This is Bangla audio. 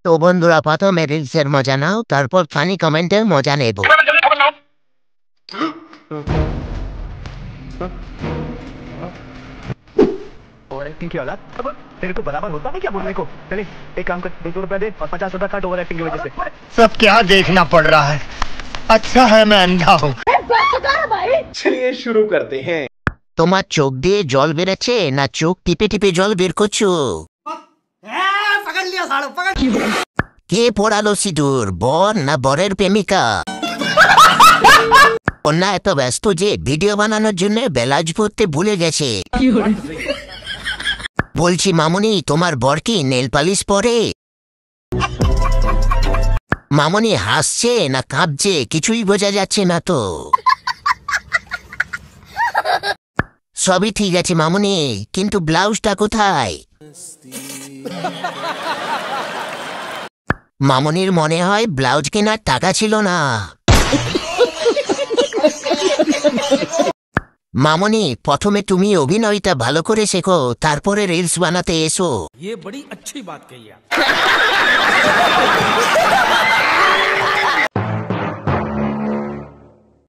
তো বন্ধুরা প্রথমে রিলসের মজা নাও, তারপর ফানি কমেন্টের মজা নেব। ओवर एक्टिंग की औलाद। अब तेरे को बराबर होता है क्या बोलने को? चले एक काम कर, 200 रुपया दे और 50 रुपया काट ओवर एक्टिंग की वजह से। सब क्या देखना पड़ रहा है। अच्छा है मैं अंधा हूँ। चलिए शुरू करते हैं। তোমার চোখ দিয়ে জল বেরোচ্ছে না চোখ টিপে টিপে জল বের করছো? কে পড়ালো সিঁদুর, বর না বরের প্রেমিকা? কন্যা এত ব্যস্ত যে ভিডিও বানানোর জন্য বেলাজ পরতে ভুলে গেছে। বলছি মামুনি, তোমার বর কি নেল পালিশ পরে? মামুনি হাসছে না কাঁপছে কিছুই বোঝা যাচ্ছে না তো। সবই ঠিক আছে মামুনি, কিন্তু ব্লাউজটা কোথায়? মামুনির মনে হয় ব্লাউজ কেনার টাকা ছিল না। মামুনি, প্রথমে তুমি অভিনয়টা ভালো করে শেখো, তারপরে রিলস বানাতে এসো। ये बड़ी अच्छी बात कही आप।